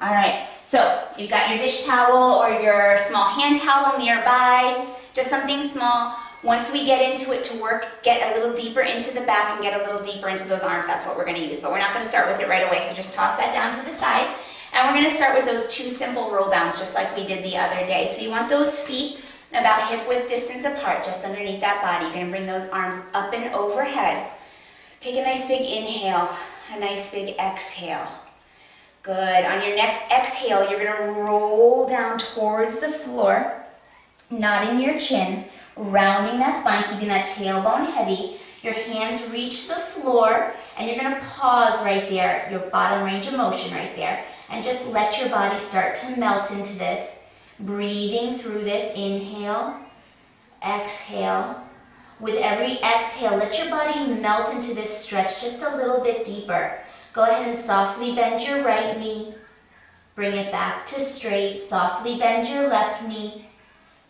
All right, so you've got your dish towel or your small hand towel nearby, just something small. Once we get into it to work, get a little deeper into the back and get a little deeper into those arms. That's what we're gonna use, but we're not gonna start with it right away, so just toss that down to the side. And we're gonna start with those 2 simple roll downs, just like we did the other day. So you want those feet about hip width distance apart, just underneath that body. You're gonna bring those arms up and overhead. Take a nice big inhale, a nice big exhale. Good. On your next exhale, you're gonna roll down towards the floor, nodding your chin, rounding that spine, keeping that tailbone heavy. Your hands reach the floor, and you're gonna pause right there, your bottom range of motion right there, and just let your body start to melt into this. Breathing through this, inhale, exhale. With every exhale, let your body melt into this stretch just a little bit deeper. Go ahead and softly bend your right knee. Bring it back to straight. Softly bend your left knee.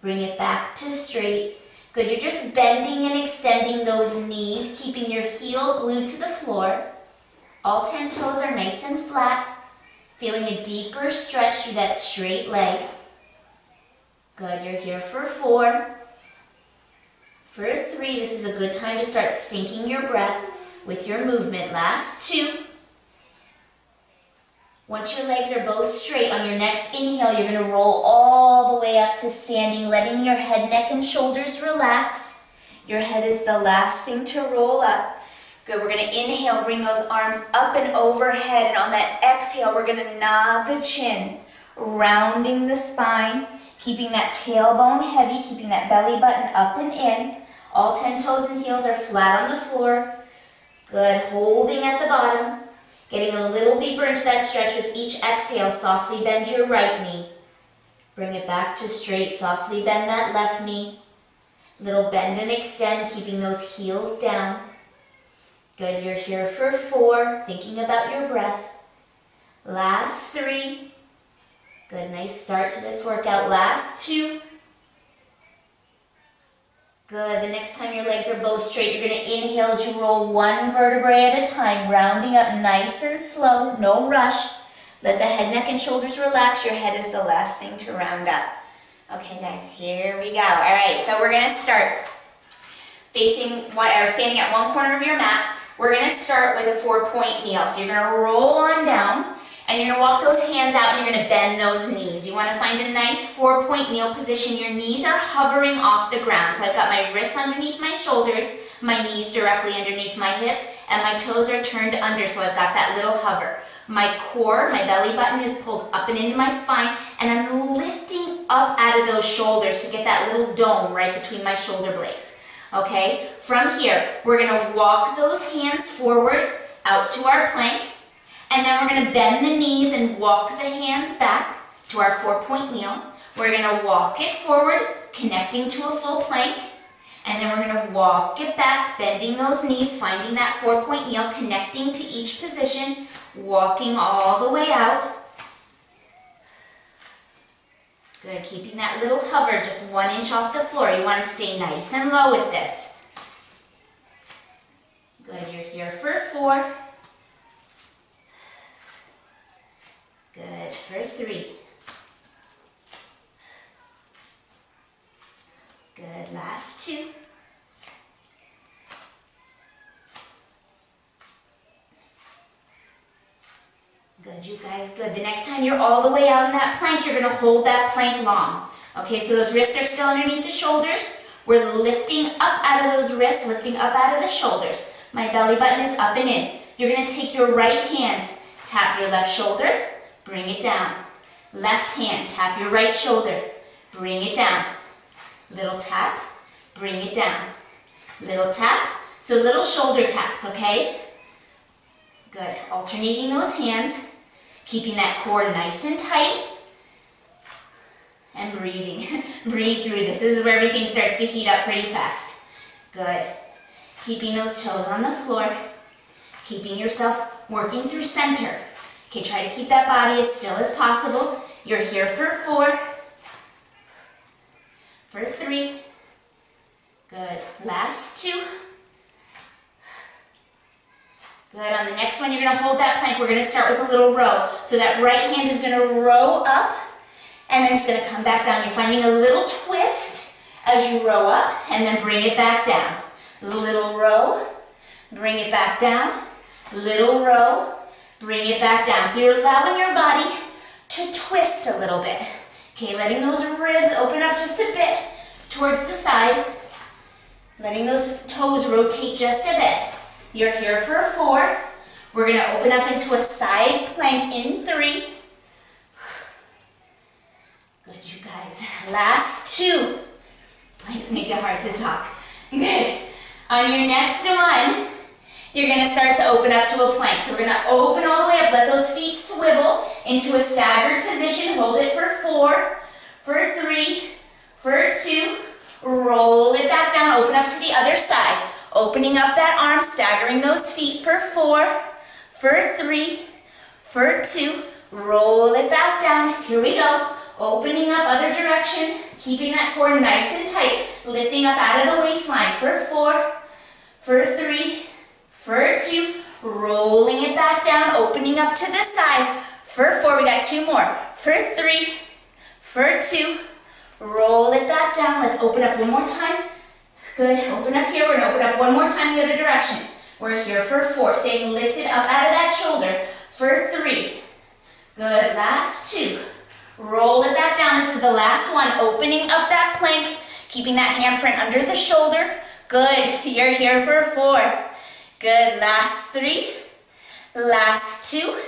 Bring it back to straight. Good, you're just bending and extending those knees, keeping your heel glued to the floor. All 10 toes are nice and flat. Feeling a deeper stretch through that straight leg. Good, you're here for 4. For 3, this is a good time to start syncing your breath with your movement. Last 2. Once your legs are both straight, on your next inhale, you're going to roll all the way up to standing, letting your head, neck, and shoulders relax. Your head is the last thing to roll up. Good, we're going to inhale, bring those arms up and overhead, and on that exhale, we're going to nod the chin, rounding the spine, keeping that tailbone heavy, keeping that belly button up and in. All 10 toes and heels are flat on the floor. Good, holding at the bottom. Getting a little deeper into that stretch with each exhale. Softly bend your right knee. Bring it back to straight. Softly bend that left knee. Little bend and extend, keeping those heels down. Good, you're here for 4, thinking about your breath. Last 3. Good, nice start to this workout. Last 2. Good, the next time your legs are both straight, you're going to inhale as you roll 1 vertebrae at a time, rounding up nice and slow, no rush. Let the head, neck, and shoulders relax. Your head is the last thing to round up. Okay, guys, here we go. All right, so we're going to start standing at one corner of your mat. We're going to start with a 4-point kneel. So you're going to roll on down, and you're going to walk those hands out, and you're going to bend those knees. You want to find a nice 4-point kneel position. Your knees are hovering off the ground. So I've got my wrists underneath my shoulders, my knees directly underneath my hips, and my toes are turned under, so I've got that little hover. My core, my belly button is pulled up and into my spine, and I'm lifting up out of those shoulders to get that little dome right between my shoulder blades. Okay, from here, we're going to walk those hands forward out to our plank. And then we're going to bend the knees and walk the hands back to our 4-point kneel. We're going to walk it forward, connecting to a full plank. And then we're going to walk it back, bending those knees, finding that 4-point kneel, connecting to each position, walking all the way out. Good, keeping that little hover just 1 inch off the floor. You want to stay nice and low with this. Good, you're here for 4. Good, for 3. Good, last 2. Good, you guys, good. The next time you're all the way out in that plank, you're going to hold that plank long. Okay, so those wrists are still underneath the shoulders. We're lifting up out of those wrists, lifting up out of the shoulders. My belly button is up and in. You're going to take your right hand, tap your left shoulder, bring it down. Left hand, tap your right shoulder, bring it down. Little tap, bring it down. Little tap, so little shoulder taps, okay? Good, alternating those hands, keeping that core nice and tight, and breathing. Breathe through this. This is where everything starts to heat up pretty fast. Good, keeping those toes on the floor, keeping yourself working through center. Okay, try to keep that body as still as possible. You're here for 4, for 3, good, last 2, Good. On the next one, you're going to hold that plank. We're going to start with a little row. So that right hand is going to row up, and then it's going to come back down. You're finding a little twist as you row up, and then bring it back down. Little row, bring it back down. Little row, bring it back down. So you're allowing your body to twist a little bit. Okay, letting those ribs open up just a bit towards the side. Letting those toes rotate just a bit. You're here for 4. We're going to open up into a side plank in 3. Good, you guys. Last 2. Planks make it hard to talk. Good. On your next one, you're going to start to open up to a plank. So we're going to open all the way up. Let those feet swivel into a staggered position. Hold it for 4, for 3, for 2. Roll it back down. Open up to the other side. Opening up that arm, staggering those feet for 4, for 3, for 2. Roll it back down. Here we go. Opening up other direction. Keeping that core nice and tight. Lifting up out of the waistline for 4, for 3, for 2. Rolling it back down. Opening up to the side for 4. We got 2 more. For 3, for 2. Roll it back down. Let's open up one more time. Good. Open up here. We're going to open up one more time the other direction. We're here for 4. Staying lifted up out of that shoulder for 3. Good. Last 2. Roll it back down. This is the last one. Opening up that plank. Keeping that handprint under the shoulder. Good. You're here for 4. Good. Last 3. Last 2.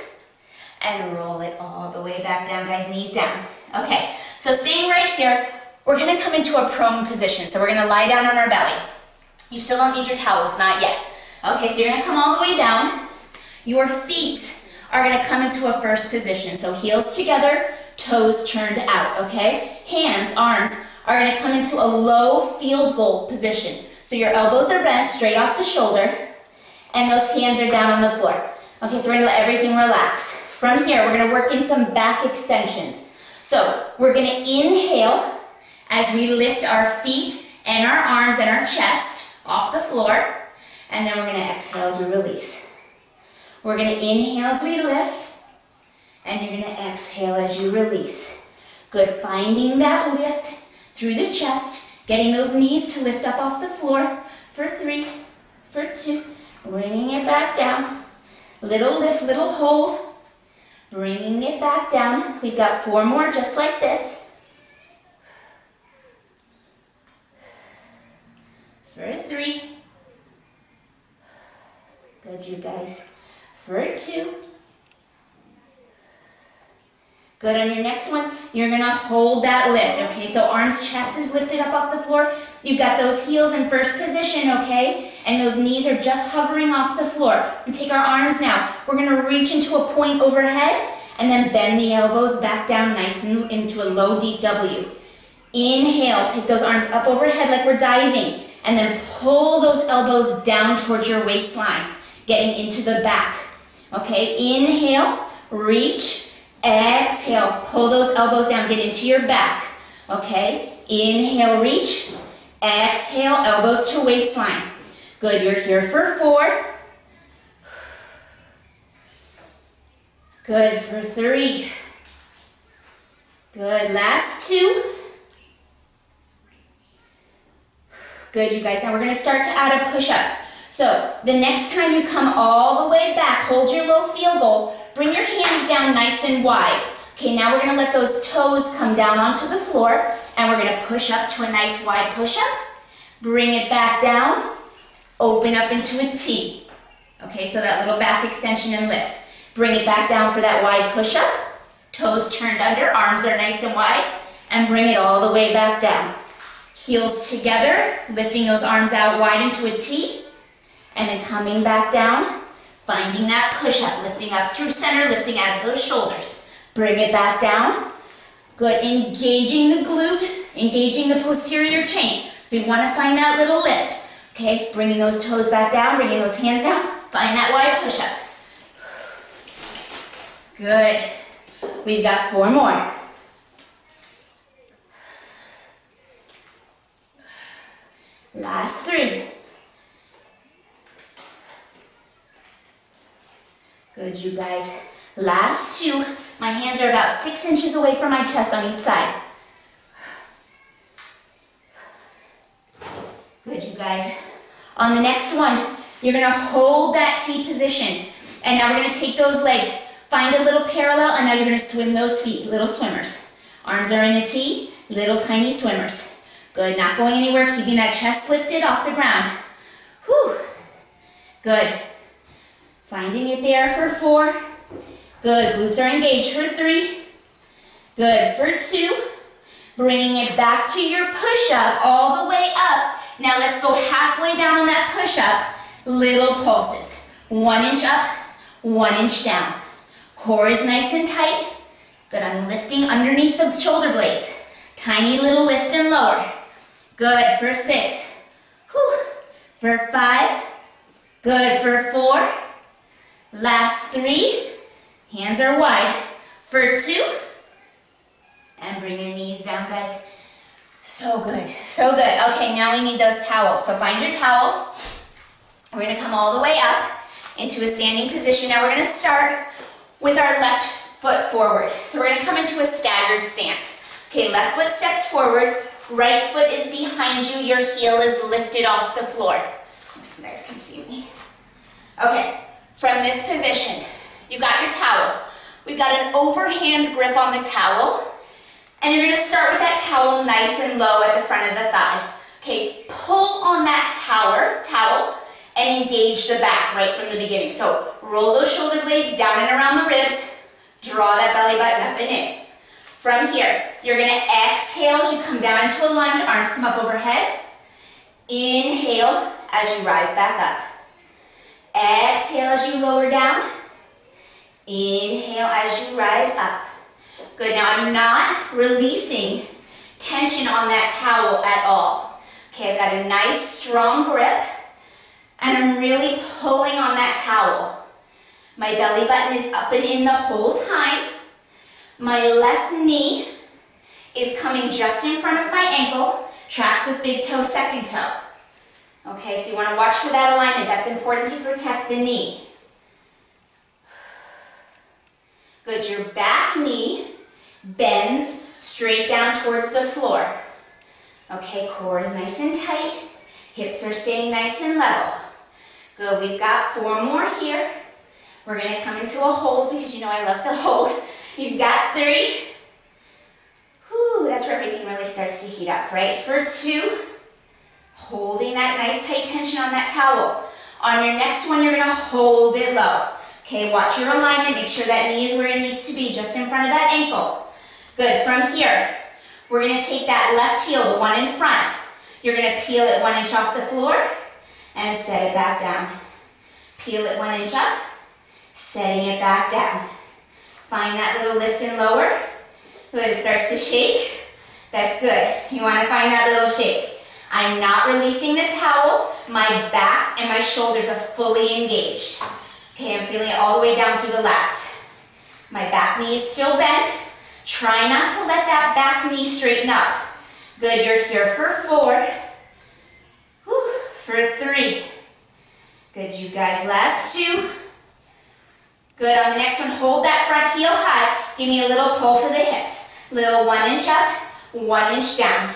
And roll it all the way back down, guys. Knees down. Okay. So staying right here. We're going to come into a prone position. So we're going to lie down on our belly. You still don't need your towels, not yet. Okay, so you're going to come all the way down. Your feet are going to come into a first position. So heels together, toes turned out, okay? Hands, arms are going to come into a low field goal position. So your elbows are bent straight off the shoulder, and those hands are down on the floor. Okay, so we're going to let everything relax. From here, we're going to work in some back extensions. So we're going to inhale as we lift our feet and our arms and our chest off the floor, and then we're going to exhale as we release. We're going to inhale as we lift, and you're going to exhale as you release. Good, finding that lift through the chest, getting those knees to lift up off the floor for 3, for 2, bringing it back down. Little lift, little hold, bringing it back down. We've got 4 more just like this. For 3. Good, you guys. For 2. Good, on your next one, you're going to hold that lift, okay? So arms, chest is lifted up off the floor. You've got those heels in first position, okay? And those knees are just hovering off the floor. We take our arms now. We're going to reach into a point overhead and then bend the elbows back down nice and into a low, deep W. Inhale, take those arms up overhead like we're diving. And then pull those elbows down towards your waistline, getting into the back. Okay, inhale, reach, exhale, pull those elbows down, get into your back. Okay, inhale, reach, exhale, elbows to waistline. Good, you're here for 4. Good, for 3. Good, last 2. Good, you guys. Now we're going to start to add a push-up. So the next time you come all the way back, hold your low field goal, bring your hands down nice and wide. Okay, now we're going to let those toes come down onto the floor, and we're going to push up to a nice wide push-up. Bring it back down, open up into a T. Okay, so that little back extension and lift. Bring it back down for that wide push-up. Toes turned under, arms are nice and wide, and bring it all the way back down. Heels together, lifting those arms out wide into a T, and then coming back down, finding that push-up, lifting up through center, lifting out of those shoulders. Bring it back down. Good, engaging the glute, engaging the posterior chain. So you want to find that little lift. Okay, bringing those toes back down, bringing those hands down, find that wide push-up. Good. We've got 4 more. Last 3. Good, you guys. Last two. My hands are about 6 inches away from my chest on each side. Good, you guys. On the next one, you're gonna hold that T position. And now we're gonna take those legs, find a little parallel, and now you're gonna swim those feet, little swimmers. Arms are in a T, little tiny swimmers. Good, not going anywhere, keeping that chest lifted off the ground. Whew. Good. Finding it there for 4. Good, glutes are engaged for 3. Good, for 2. Bringing it back to your push-up, all the way up. Now let's go halfway down on that push-up. Little pulses. 1 inch up, 1 inch down. Core is nice and tight. Good, I'm lifting underneath the shoulder blades. Tiny little lift and lower. Good, for 6. Whew. For 5. Good, for 4. Last 3. Hands are wide. For 2. And bring your knees down, guys. So good, so good. Okay, now we need those towels. So find your towel. We're gonna come all the way up into a standing position. Now we're gonna start with our left foot forward. So we're gonna come into a staggered stance. Okay, left foot steps forward, right foot is behind you, your heel is lifted off the floor. If you guys can see me. Okay, from this position, you got your towel. We've got an overhand grip on the towel. And you're gonna start with that towel nice and low at the front of the thigh. Okay, pull on that towel and engage the back right from the beginning. So roll those shoulder blades down and around the ribs, draw that belly button up and in. From here, you're gonna exhale as you come down into a lunge, arms come up overhead. Inhale as you rise back up. Exhale as you lower down. Inhale as you rise up. Good, now I'm not releasing tension on that towel at all. Okay, I've got a nice strong grip and I'm really pulling on that towel. My belly button is up and in the whole time. My left knee is coming just in front of my ankle, tracks with big toe, second toe. Okay, so you want to watch for that alignment. That's important to protect the knee. Good, your back knee bends straight down towards the floor. Okay, core is nice and tight. Hips are staying nice and level. Good, we've got 4 more here. We're gonna come into a hold because you know I love to hold. You've got 3. Whew, that's where everything really starts to heat up, right? For 2, holding that nice tight tension on that towel. On your next one, you're gonna hold it low. Okay, watch your alignment, make sure that knee is where it needs to be, just in front of that ankle. Good, from here, we're gonna take that left heel, the one in front. You're gonna peel it 1 inch off the floor and set it back down. Peel it 1 inch up, setting it back down. Find that little lift and lower. Good, it starts to shake. That's good. You wanna find that little shake. I'm not releasing the towel. My back and my shoulders are fully engaged. Okay, I'm feeling it all the way down through the lats. My back knee is still bent. Try not to let that back knee straighten up. Good, you're here for 4. Whew, for 3. Good, you guys, last 2. Good, on the next one, hold that front heel high. Give me a little pulse of the hips. Little 1 inch up, 1 inch down.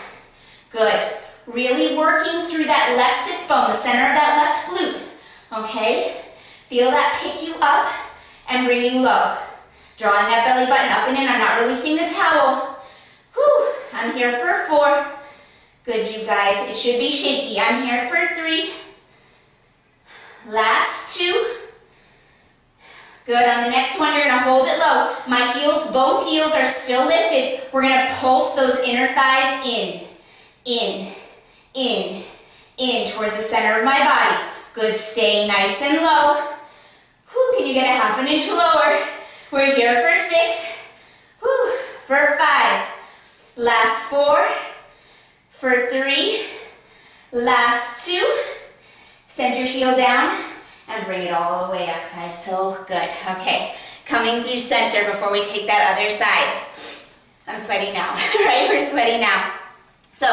Good, really working through that left sits bone, the center of that left glute. Okay, feel that pick you up and bring you low. Drawing that belly button up and in. I'm not releasing the towel. Whew, I'm here for 4. Good, you guys. It should be shaky. I'm here for 3. Last 2. Good, on the next one, you're gonna hold it low. My heels, both heels are still lifted. We're gonna pulse those inner thighs in, towards the center of my body. Good, stay nice and low. Whew, can you get a 1/2 inch lower? We're here for 6, whew, for 5, last 4, for 3, last 2, send your heel down and bring it all the way up, guys, so good. Okay, coming through center before we take that other side. I'm sweaty now, right? We're sweaty now. So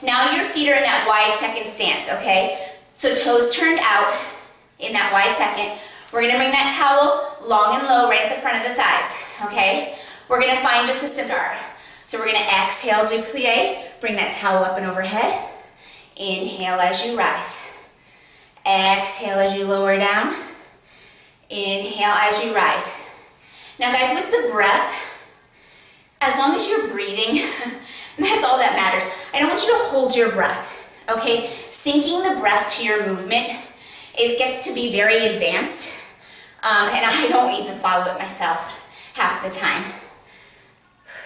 now your feet are in that wide second stance, okay? So toes turned out in that wide second. We're gonna bring that towel long and low right at the front of the thighs, okay? We're gonna find just a cigar. So we're gonna exhale as we plie, bring that towel up and overhead. Inhale as you rise. Exhale as you lower down. Inhale as you rise. Now guys, with the breath, as long as you're breathing, that's all that matters. I don't want you to hold your breath, okay? Syncing the breath to your movement, it gets to be very advanced, and I don't even follow it myself half the time.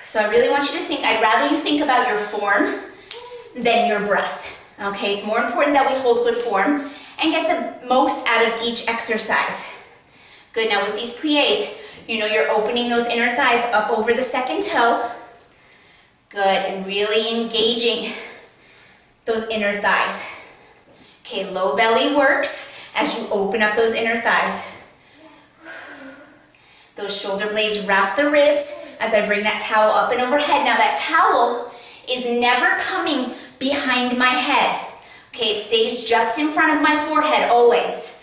So I really want you to think, I'd rather you think about your form than your breath, okay? It's more important that we hold good form and get the most out of each exercise. Good, now with these plies, you know you're opening those inner thighs up over the second toe. Good, and really engaging those inner thighs. Okay, low belly works as you open up those inner thighs. Those shoulder blades wrap the ribs as I bring that towel up and overhead. Now that towel is never coming behind my head. Okay, it stays just in front of my forehead always.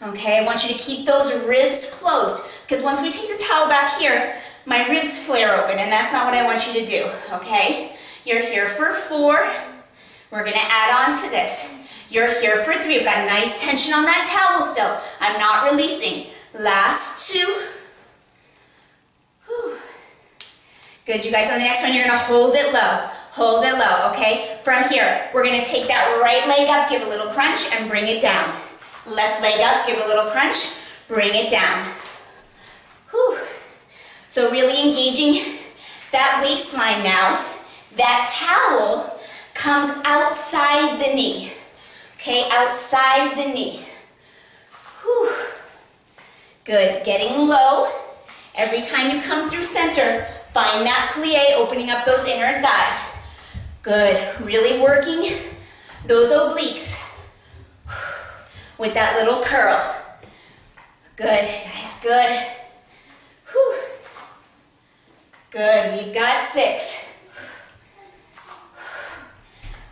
Okay, I want you to keep those ribs closed because once we take the towel back here, my ribs flare open and that's not what I want you to do, okay? You're here for 4. We're gonna add on to this. You're here for 3. We've got nice tension on that towel still. I'm not releasing. Last 2. Whew. Good, you guys, on the next one, you're gonna hold it low. Hold it low, okay? From here, we're gonna take that right leg up, give a little crunch, and bring it down. Left leg up, give a little crunch, bring it down. Whew. So really engaging that waistline now. That towel comes outside the knee. Okay, outside the knee. Whew. Good, getting low. Every time you come through center, find that plie, opening up those inner thighs. Good, really working those obliques with that little curl. Good, guys, good. Whew. Good, we've got 6.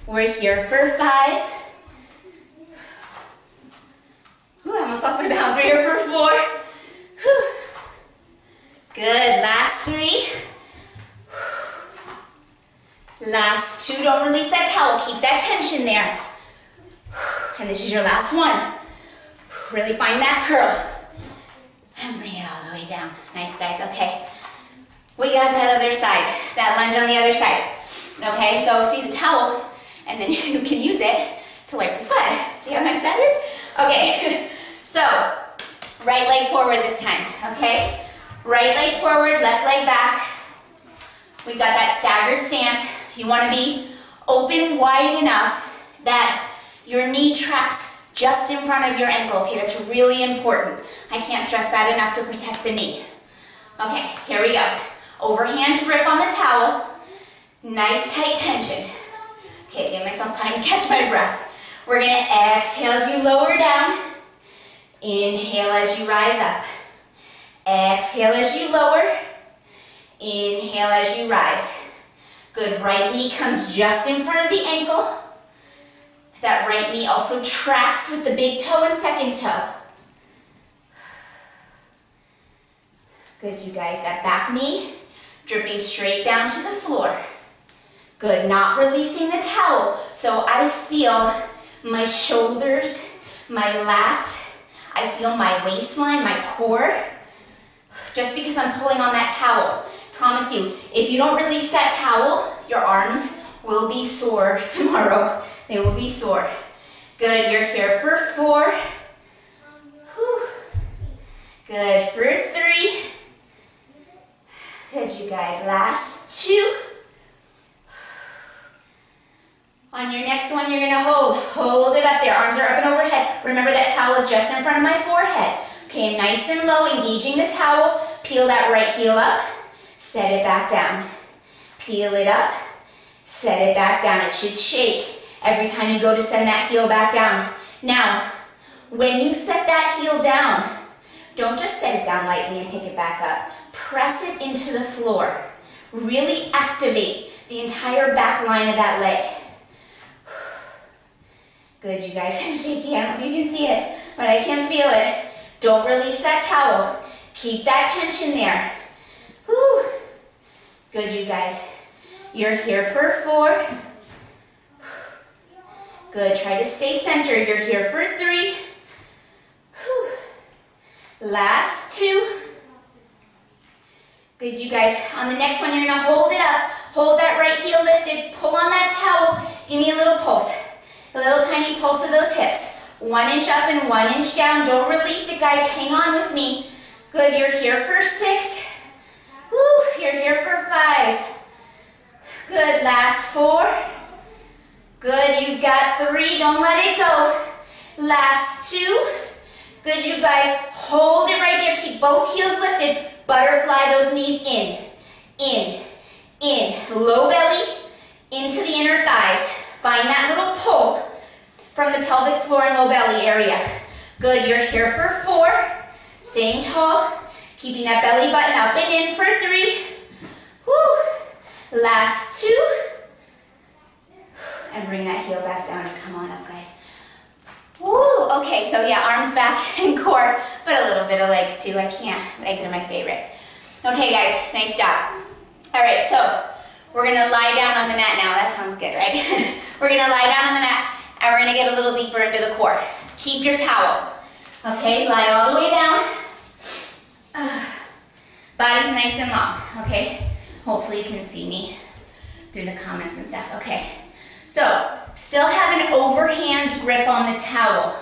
We're here for 5. Whew, I almost lost my balance. We're here for 4. Whew. Good, last 3. Last 2, don't release that towel, keep that tension there. And this is your last one. Really find that curl. And bring it all the way down. Nice, guys, okay. We got that other side, that lunge on the other side. Okay, so see the towel, and then you can use it to wipe the sweat. See how nice that is? Okay, so right leg forward this time, okay? Right leg forward, left leg back. We've got that staggered stance. You want to be open wide enough that your knee tracks just in front of your ankle. Okay, that's really important. I can't stress that enough to protect the knee. Okay, here we go. Overhand grip on the towel. Nice tight tension. Okay, give myself time to catch my breath. We're going to exhale as you lower down. Inhale as you rise up. Exhale as you lower. Inhale as you rise. Good, right knee comes just in front of the ankle. That right knee also tracks with the big toe and second toe. Good, you guys. That back knee dripping straight down to the floor. Good, not releasing the towel. So I feel my shoulders, my lats, I feel my waistline, my core, just because I'm pulling on that towel. Promise you, if you don't release that towel, your arms will be sore tomorrow. They will be sore. Good, you're here for 4. Whew. Good, for 3. Good, you guys, last 2. On your next one, you're gonna hold it up there. Arms are up and overhead. Remember that towel is just in front of my forehead. Okay, nice and low, engaging the towel. Peel that right heel up. Set it back down. Peel it up, set it back down. It should shake every time you go to send that heel back down. Now, when you set that heel down, don't just set it down lightly and pick it back up. Press it into the floor. Really activate the entire back line of that leg. Good, you guys. I'm shaky. I don't know if you can see it, but I can feel it. Don't release that towel. Keep that tension there. Whew. Good, you guys. You're here for 4. Good, try to stay centered. You're here for 3. Whew. Last 2. Good, you guys. On the next one, you're gonna hold it up. Hold that right heel lifted. Pull on that towel. Give me a little pulse. A little tiny pulse of those hips. 1 inch up and 1 inch down. Don't release it, guys. Hang on with me. Good, you're here for 6. Woo, you're here for 5. Good, last 4. Good, you've got 3. Don't let it go. Last 2. Good, you guys. Hold it right there. Keep both heels lifted. Butterfly those knees in. In. Low belly into the inner thighs. Find that little pull from the pelvic floor and low belly area. Good, you're here for 4. Staying tall. Keeping that belly button up and in for 3. Woo. Last 2. And bring that heel back down and come on up, guys. Woo. Okay, so yeah, arms back and core, but a little bit of legs too. I can't. Legs are my favorite. Okay, guys, nice job. All right, so we're gonna lie down on the mat now. That sounds good, right? We're gonna lie down on the mat and we're gonna get a little deeper into the core. Keep your towel. Okay, lie all the way down. Body's nice and long, okay? Hopefully you can see me through the comments and stuff. Okay, so still have an overhand grip on the towel.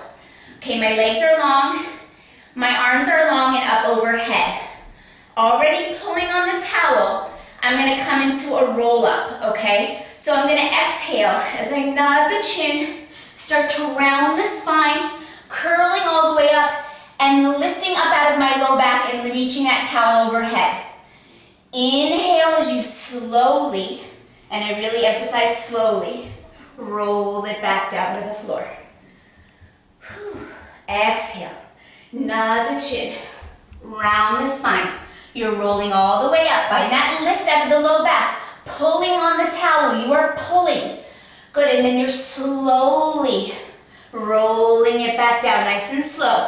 Okay, my legs are long, my arms are long and up overhead. Already pulling on the towel, I'm gonna come into a roll up, okay? So I'm gonna exhale as I nod the chin, start to round the spine, curling all the way up and lifting up out of my low back and reaching that towel overhead. Inhale as you slowly, and I really emphasize slowly, roll it back down to the floor. Whew. Exhale, nod the chin, round the spine. You're rolling all the way up. Find that lift out of the low back. Pulling on the towel. You are pulling. Good, and then you're slowly rolling it back down, nice and slow.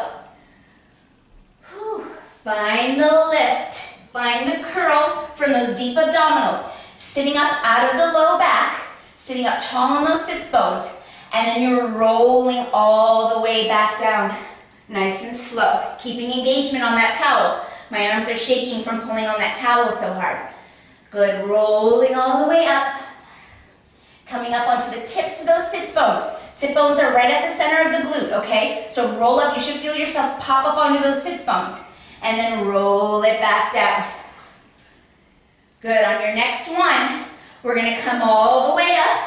Whew. Find the lift. Find the curl from those deep abdominals. Sitting up out of the low back. Sitting up tall on those sits bones. And then you're rolling all the way back down, nice and slow. Keeping engagement on that towel. My arms are shaking from pulling on that towel so hard. Good, rolling all the way up. Coming up onto the tips of those sit bones. Sit bones are right at the center of the glute, okay? So roll up, you should feel yourself pop up onto those sit bones. And then roll it back down. Good, on your next one, we're gonna come all the way up.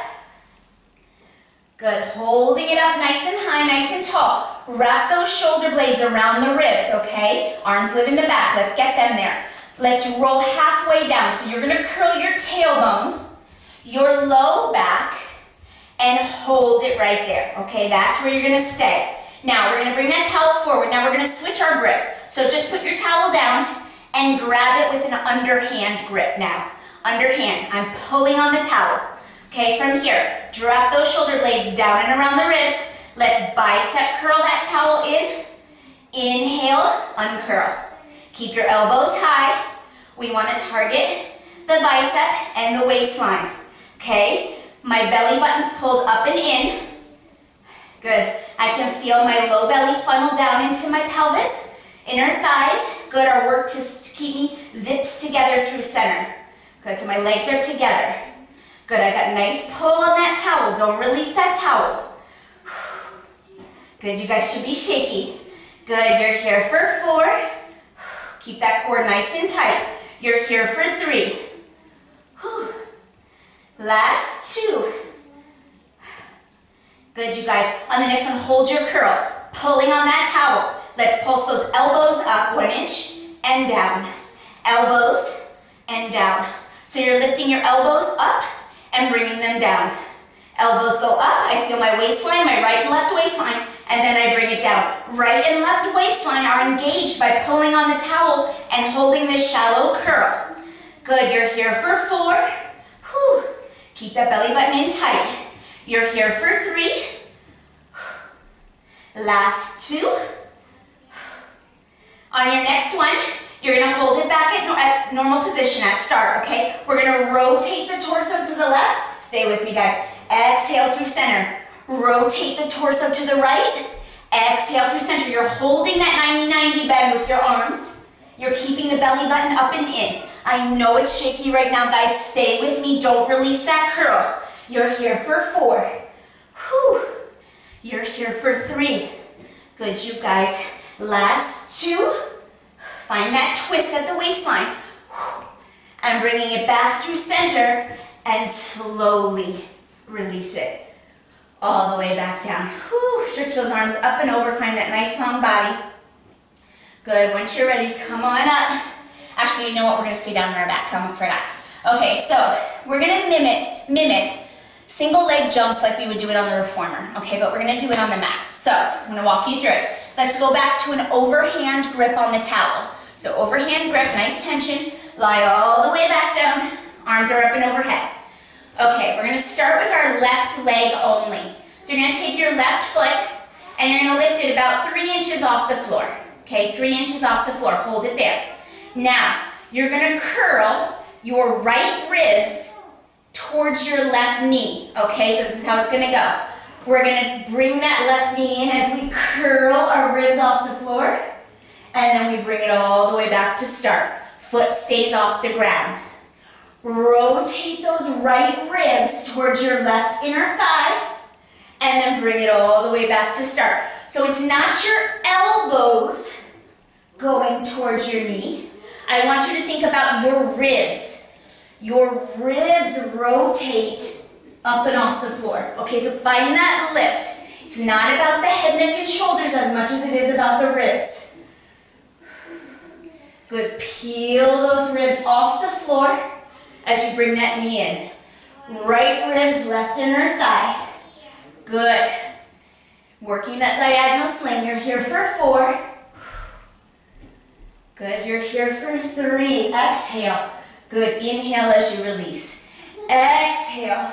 Good, holding it up nice and high, nice and tall. Wrap those shoulder blades around the ribs, okay? Arms live in the back, let's get them there. Let's roll halfway down. So you're gonna curl your tailbone, your low back, and hold it right there, okay? That's where you're gonna stay. Now we're gonna bring that towel forward. Now we're gonna switch our grip. So just put your towel down and grab it with an underhand grip now. Underhand, I'm pulling on the towel. Okay, from here, drop those shoulder blades down and around the ribs. Let's bicep curl that towel in. Inhale, uncurl. Keep your elbows high. We want to target the bicep and the waistline. Okay, my belly button's pulled up and in. Good, I can feel my low belly funnel down into my pelvis, inner thighs. Good, our work to keep me zipped together through center. Good, so my legs are together. Good, I got a nice pull on that towel. Don't release that towel. Good, you guys should be shaky. Good, you're here for 4. Keep that core nice and tight. You're here for 3. Last 2. Good, you guys. On the next one, hold your curl. Pulling on that towel. Let's pulse those elbows up 1 inch and down. Elbows and down. So you're lifting your elbows up and bringing them down. Elbows go up, I feel my waistline, my right and left waistline, and then I bring it down. Right and left waistline are engaged by pulling on the towel and holding this shallow curl. Good, you're here for 4. Whew. Keep that belly button in tight. You're here for 3. Last 2. On your next one, you're gonna hold it back at normal position at start, okay? We're gonna rotate the torso to the left. Stay with me, guys. Exhale through center. Rotate the torso to the right. Exhale through center. You're holding that 90-90 bend with your arms. You're keeping the belly button up and in. I know it's shaky right now, guys. Stay with me. Don't release that curl. You're here for 4. Whew. You're here for 3. Good, you guys. Last 2. Find that twist at the waistline. And bringing it back through center and slowly release it. All the way back down. Whew. Stretch those arms up and over. Find that nice long body. Good. Once you're ready, come on up. Actually, you know what? We're going to stay down on our back. I almost forgot. Okay, so we're going to mimic single leg jumps like we would do it on the reformer. Okay, but we're going to do it on the mat. So I'm going to walk you through it. Let's go back to an overhand grip on the towel. So overhand grip, nice tension. Lie all the way back down. Arms are up and overhead. Okay, we're going to start with our left leg only. So you're going to take your left foot and you're going to lift it about 3 inches off the floor. Okay, 3 inches off the floor. Hold it there. Now, you're going to curl your right ribs towards your left knee. Okay, so this is how it's going to go. We're going to bring that left knee in as we curl our ribs off the floor. And then we bring it all the way back to start. Foot stays off the ground. Rotate those right ribs towards your left inner thigh, and then bring it all the way back to start. So it's not your elbows going towards your knee. I want you to think about your ribs. Your ribs rotate up and off the floor. Okay, so find that lift. It's not about the head, neck, and shoulders as much as it is about the ribs. Good, peel those ribs off the floor as you bring that knee in. Right ribs, left inner thigh. Good. Working that diagonal sling. You're here for 4. Good, you're here for 3. Exhale. Good, inhale as you release. Exhale.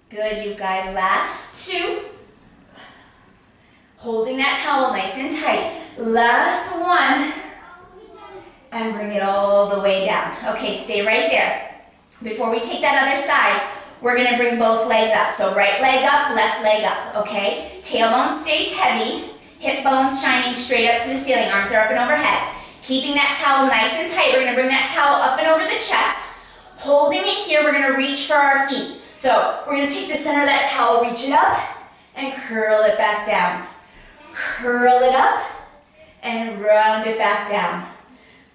Good, you guys. Last 2. Holding that towel nice and tight. Last 1. And bring it all the way down. Okay, stay right there. Before we take that other side, we're going to bring both legs up. So right leg up, left leg up, okay? Tailbone stays heavy, hip bones shining straight up to the ceiling. Arms are up and overhead. Keeping that towel nice and tight. We're going to bring that towel up and over the chest. Holding it here, we're going to reach for our feet. So we're going to take the center of that towel, reach it up, and curl it back down. Curl it up, and round it back down.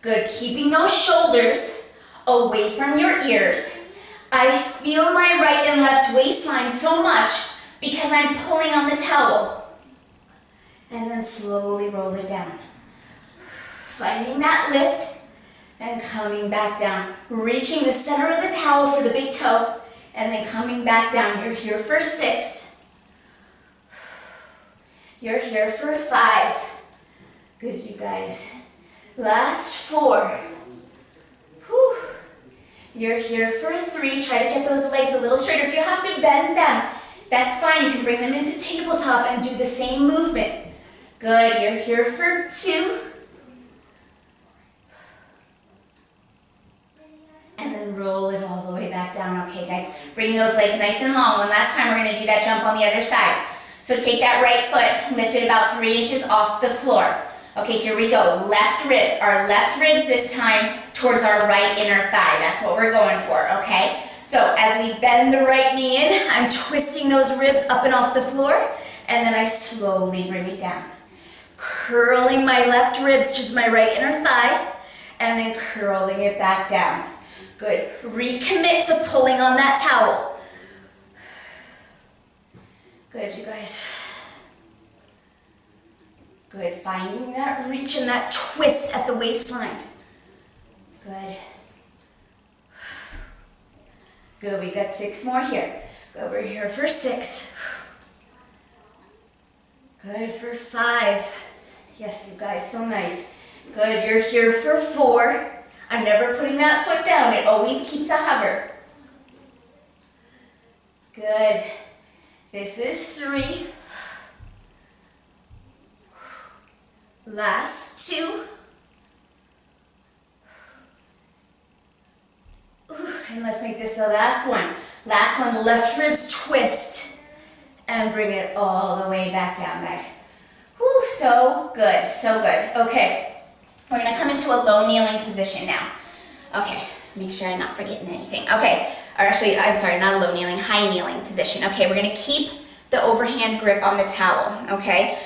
Good, keeping those shoulders away from your ears. I feel my right and left waistline so much because I'm pulling on the towel. And then slowly roll it down. Finding that lift and coming back down. Reaching the center of the towel for the big toe and then coming back down. You're here for 6. You're here for 5. Good, you guys. Last 4. Whew. You're here for 3. Try to get those legs a little straighter. If you have to bend them, that's fine. You can bring them into tabletop and do the same movement. Good. You're here for 2. And then roll it all the way back down. Okay, guys. Bringing those legs nice and long. One last time, we're going to do that jump on the other side. So take that right foot, lift it about 3 inches off the floor. Okay, here we go. Left ribs. Our left ribs this time towards our right inner thigh. That's what we're going for, okay? So as we bend the right knee in, I'm twisting those ribs up and off the floor, and then I slowly bring it down. Curling my left ribs towards my right inner thigh, and then curling it back down. Good. Recommit to pulling on that towel. Good, you guys. Good, finding that reach and that twist at the waistline. Good. Good, we got 6 more here. Good, we're here for 6. Good, for 5. Yes, you guys, so nice. Good, you're here for 4. I'm never putting that foot down. It always keeps a hover. Good. This is 3. Last 2. And let's make this the last one. Last one, left ribs twist. And bring it all the way back down, guys. Whew, so good, so good. Okay, we're gonna come into a low kneeling position now. Okay, so make sure I'm not forgetting anything. Okay, or actually, I'm sorry, not a low kneeling, high kneeling position. Okay, we're gonna keep the overhand grip on the towel, okay?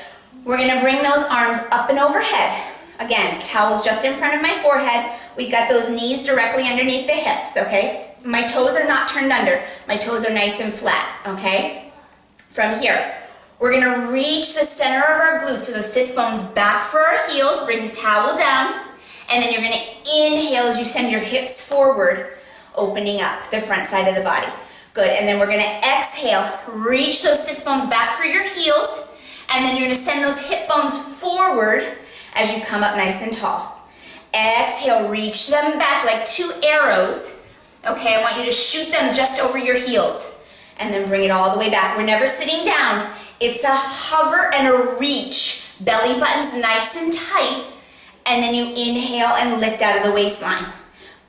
We're gonna bring those arms up and overhead. Again, towel's just in front of my forehead. We've got those knees directly underneath the hips, okay? My toes are not turned under. My toes are nice and flat, okay? From here, we're gonna reach the center of our glutes with those sits bones back for our heels, bring the towel down, and then you're gonna inhale as you send your hips forward, opening up the front side of the body. Good, and then we're gonna exhale, reach those sits bones back for your heels, and then you're gonna send those hip bones forward as you come up nice and tall. Exhale, reach them back like 2 arrows. Okay, I want you to shoot them just over your heels and then bring it all the way back. We're never sitting down. It's a hover and a reach. Belly button's nice and tight, and then you inhale and lift out of the waistline.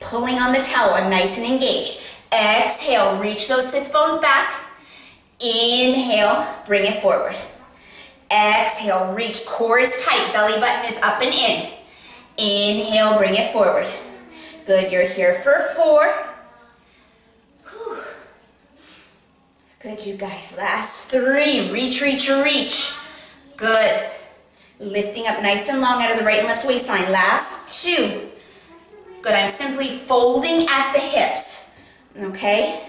Pulling on the towel, nice and engaged. Exhale, reach those sits bones back. Inhale, bring it forward. Exhale, reach, core is tight, belly button is up and in. Inhale, bring it forward. Good, you're here for 4. Whew. Good, you guys. Last 3, reach, reach, reach. Good. Lifting up nice and long out of the right and left waistline. Last 2. Good, I'm simply folding at the hips. Okay?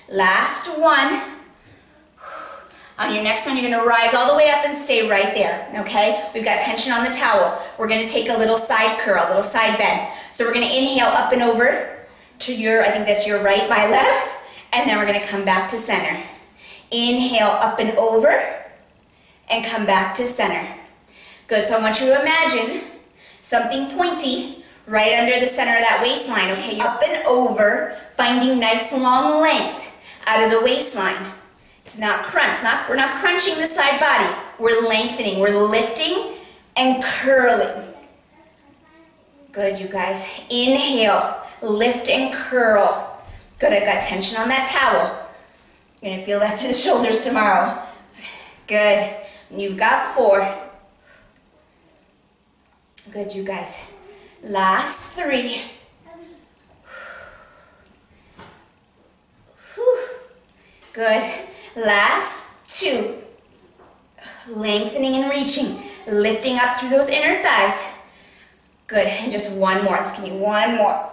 Last 1. On your next one, you're gonna rise all the way up and stay right there, okay? We've got tension on the towel. We're gonna take a little side curl, a little side bend. So we're gonna inhale up and over to your, I think that's your right, my left, and then we're gonna come back to center. Inhale up and over, and come back to center. Good, so I want you to imagine something pointy right under the center of that waistline, okay? Up and over, finding nice long length out of the waistline. It's not crunch, we're not crunching the side body. We're lengthening, we're lifting and curling. Good, you guys. Inhale, lift and curl. Good, I've got tension on that towel. You're gonna feel that to the shoulders tomorrow. Good, you've got 4. Good, you guys. Last 3. Whew. Good. Last 2. Lengthening and reaching. Lifting up through those inner thighs. Good, and just 1 more. Let's give me 1 more.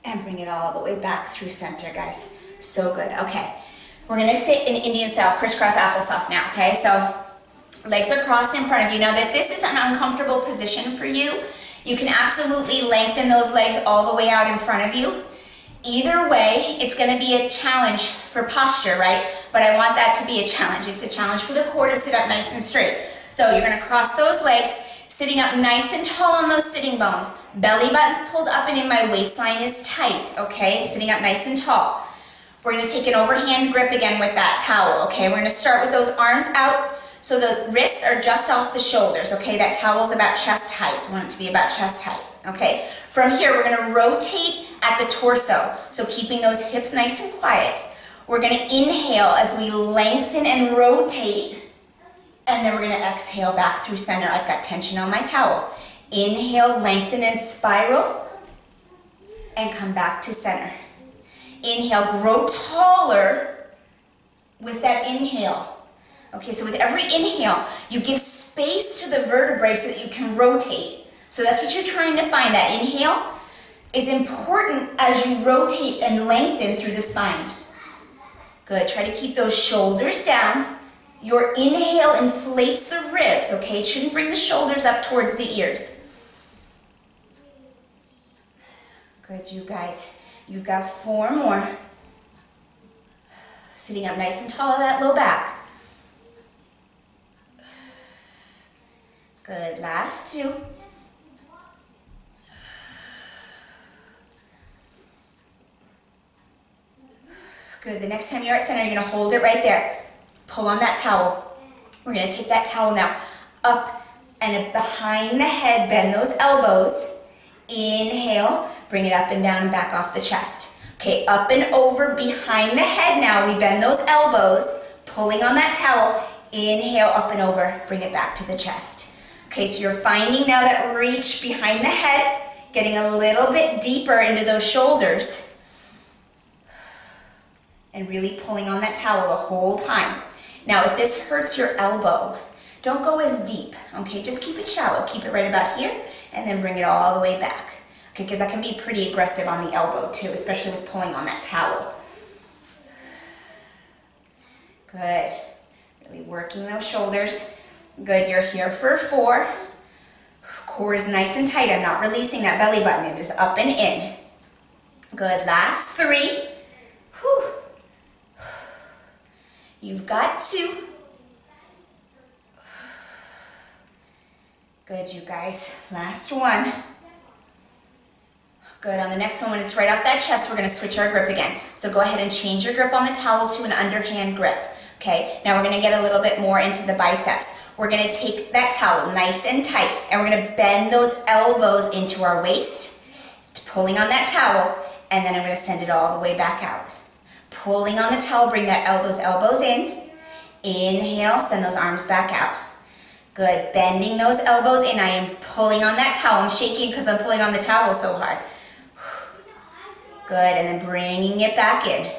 And bring it all the way back through center, guys. So good. Okay, we're gonna sit in Indian style, crisscross applesauce now, okay? So legs are crossed in front of you. Now, if this is an uncomfortable position for you, you can absolutely lengthen those legs all the way out in front of you. Either way, it's gonna be a challenge for posture, right? But I want that to be a challenge. It's a challenge for the core to sit up nice and straight. So you're gonna cross those legs, sitting up nice and tall on those sitting bones. Belly button's pulled up and in, my waistline is tight, okay? Sitting up nice and tall. We're gonna take an overhand grip again with that towel, okay? We're gonna start with those arms out so the wrists are just off the shoulders, okay? That towel's about chest height. I want it to be about chest height, okay? From here, we're gonna rotate at the torso, so keeping those hips nice and quiet. We're gonna inhale as we lengthen and rotate, and then we're gonna exhale back through center. I've got tension on my towel. Inhale, lengthen and spiral, and come back to center. Inhale, grow taller with that inhale. Okay, so with every inhale, you give space to the vertebrae so that you can rotate. So that's what you're trying to find. That inhale is important as you rotate and lengthen through the spine. Good, try to keep those shoulders down. Your inhale inflates the ribs, okay? It shouldn't bring the shoulders up towards the ears. Good, you guys. You've got 4 more. Sitting up nice and tall of that low back. Good, last 2. Good, the next time you're at center, you're gonna hold it right there. Pull on that towel. We're gonna take that towel now up and behind the head, bend those elbows. Inhale, bring it up and down and back off the chest. Okay, up and over behind the head now. We bend those elbows, pulling on that towel. Inhale, up and over, bring it back to the chest. Okay, so you're finding now that reach behind the head, getting a little bit deeper into those shoulders, and really pulling on that towel the whole time. Now, if this hurts your elbow, don't go as deep, okay? Just keep it shallow. Keep it right about here, and then bring it all the way back. Okay, because that can be pretty aggressive on the elbow too, especially with pulling on that towel. Good. Really working those shoulders. Good, you're here for 4. Core is nice and tight. I'm not releasing that belly button. It is up and in. Good, last 3. Whew. You've got 2. Good, you guys. Last 1. Good, on the next one, when it's right off that chest, we're gonna switch our grip again. So go ahead and change your grip on the towel to an underhand grip. Okay, now we're gonna get a little bit more into the biceps. We're gonna take that towel nice and tight, and we're gonna bend those elbows into our waist, pulling on that towel, and then I'm gonna send it all the way back out. Pulling on the towel, bring those elbows in. Inhale, send those arms back out. Good, bending those elbows in. I am pulling on that towel. I'm shaking because I'm pulling on the towel so hard. Good, and then bringing it back in.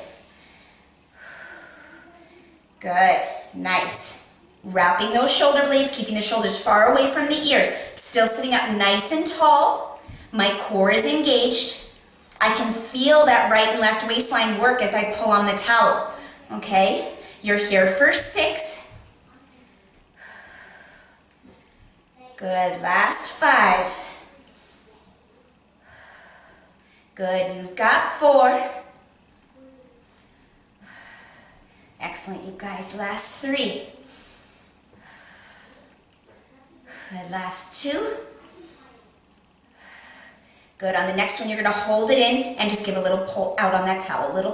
Good, nice. Wrapping those shoulder blades, keeping the shoulders far away from the ears. Still sitting up nice and tall. My core is engaged. I can feel that right and left waistline work as I pull on the towel. Okay, you're here for 6. Good, last 5. Good, you've got 4. Excellent, you guys, last 3. Good, last 2. Good, on the next one, you're gonna hold it in and just give a little pull out on that towel, little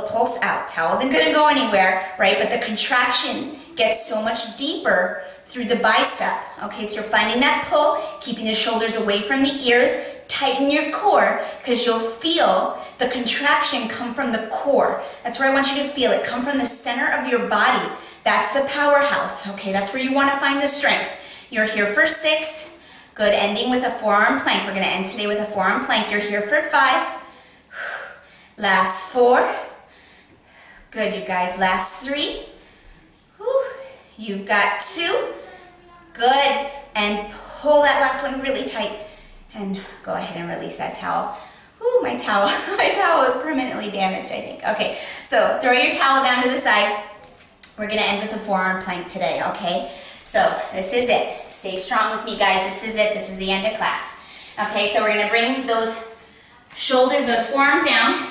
pulse out. Towel isn't gonna go anywhere, right? But the contraction gets so much deeper through the bicep. Okay, so you're finding that pull, keeping the shoulders away from the ears. Tighten your core, because you'll feel the contraction come from the core. That's where I want you to feel it, come from the center of your body. That's the powerhouse, okay? That's where you want to find the strength. You're here for 6. Good, ending with a forearm plank. We're gonna end today with a forearm plank. You're here for 5. Last 4. Good, you guys, last 3. Whew. You've got 2. Good, and pull that last one really tight. And go ahead and release that towel. Ooh, my towel is permanently damaged, I think. Okay, so throw your towel down to the side. We're gonna end with a forearm plank today, okay? So this is it. Stay strong with me, guys. This is it. This is the end of class. Okay, so we're gonna bring those forearms down,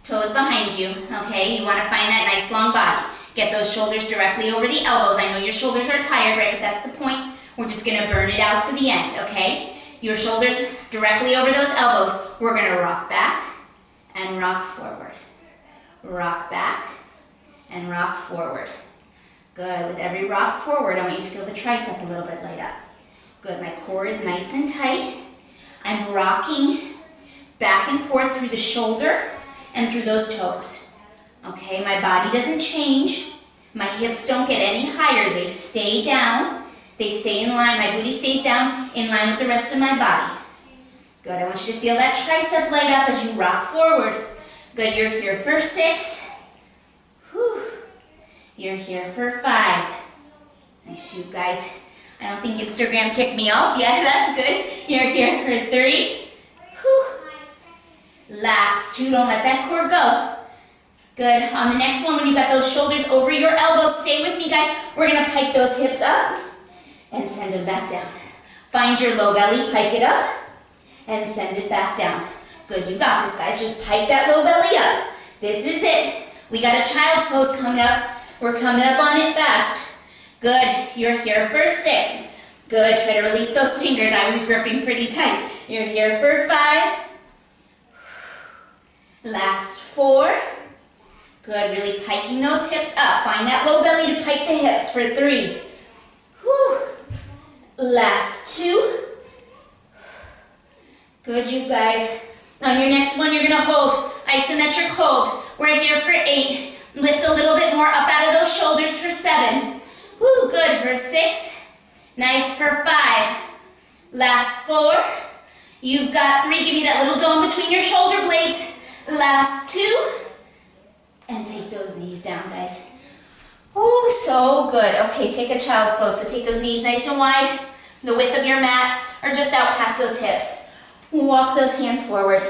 toes behind you, okay? You wanna find that nice long body. Get those shoulders directly over the elbows. I know your shoulders are tired, right? But that's the point. We're just gonna burn it out to the end, okay? Your shoulders directly over those elbows. We're gonna rock back and rock forward. Rock back and rock forward. Good, with every rock forward, I want you to feel the tricep a little bit light up. Good, my core is nice and tight. I'm rocking back and forth through the shoulder and through those toes. Okay, my body doesn't change. My hips don't get any higher, they stay down. They stay in line, my booty stays down in line with the rest of my body. Good, I want you to feel that tricep light up as you rock forward. Good, you're here for 6. Whew. You're here for 5. Nice, you guys. I don't think Instagram kicked me off yet, that's good. You're here for 3. Whew. Last 2, don't let that core go. Good, on the next one, when you got those shoulders over your elbows, stay with me, guys. We're gonna pike those hips up and send them back down. Find your low belly, pike it up, and send it back down. Good, you got this, guys. Just pike that low belly up. This is it. We got a child's pose coming up. We're coming up on it fast. Good, you're here for 6. Good, try to release those fingers. I was gripping pretty tight. You're here for 5. Last 4. Good, really piking those hips up. Find that low belly to pike the hips for 3. Whew. Last 2. Good, you guys. On your next one, you're gonna hold isometric hold. We're here for 8. Lift a little bit more up out of those shoulders for 7. Woo, good for 6. Nice for 5. Last 4. You've got 3. Give me that little dome between your shoulder blades. Last 2. And take those knees down, guys. Oh, so good. Okay, take a child's pose. So take those knees nice and wide, the width of your mat, or just out past those hips. Walk those hands forward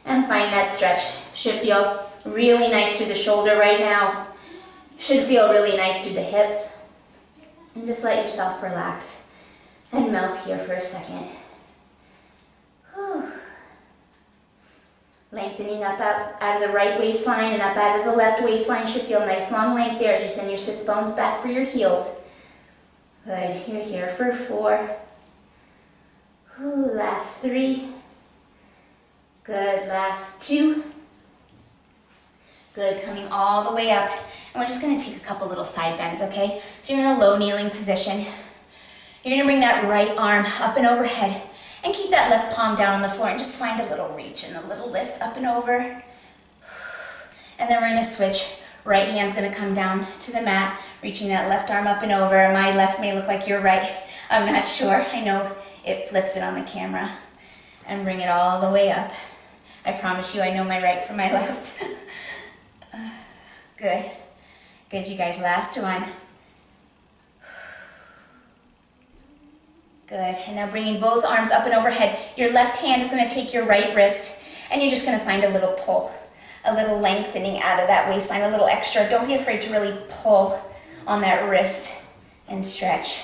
and find that stretch. Should feel really nice through the shoulder right now. Should feel really nice through the hips. And just let yourself relax and melt here for a second. Whew. Lengthening up out of the right waistline and up out of the left waistline. Should feel nice long length there as you send your sits bones back for your heels. Good, you're here for 4. Ooh, last 3. Good, last 2. Good, coming all the way up. And we're just gonna take a couple little side bends, okay? So you're in a low kneeling position. You're gonna bring that right arm up and overhead and keep that left palm down on the floor and just find a little reach and a little lift up and over. And then we're gonna switch. Right hand's gonna come down to the mat, reaching that left arm up and over. My left may look like your right. I'm not sure. I know it flips it on the camera. And bring it all the way up. I promise you I know my right from my left. Good. Good, you guys. Last one. Good. And now bringing both arms up and overhead. Your left hand is going to take your right wrist, and you're just going to find a little pull, a little lengthening out of that waistline, a little extra. Don't be afraid to really pull on that wrist and stretch.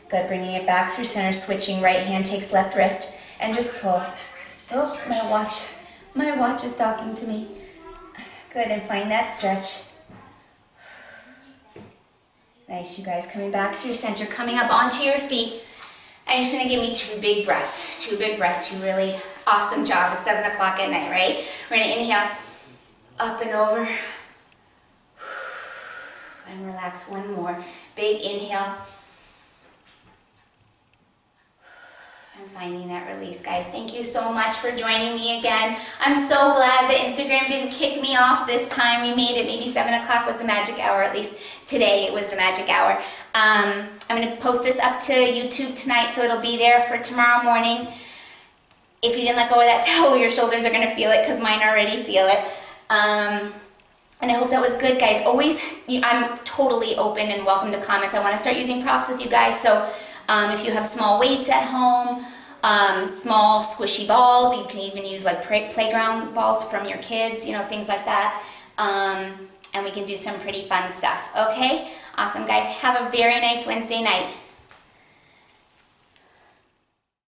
Good. Bringing it back through center, switching. Right hand takes left wrist, and just pull. Oh, my watch. My watch is talking to me. Good, and find that stretch. Nice, you guys. Coming back through center, coming up onto your feet. And you're just gonna give me 2 big breaths. 2 big breaths. You really awesome job. It's 7 o'clock at night, right? We're gonna inhale, up and over. And relax. One more. Big inhale. I'm finding that release, guys. Thank you so much for joining me again. I'm so glad that Instagram didn't kick me off this time. We made it. Maybe 7 o'clock was the magic hour. At least today it was the magic hour. I'm going to post this up to YouTube tonight, so it'll be there for tomorrow morning. If you didn't let go of that towel, your shoulders are going to feel it because mine already feel it. And I hope that was good, guys. I'm totally open and welcome to comments. I want to start using props with you guys, so if you have small weights at home, small squishy balls, you can even use like playground balls from your kids, things like that. And we can do some pretty fun stuff, okay? Awesome, guys. Have a very nice Wednesday night.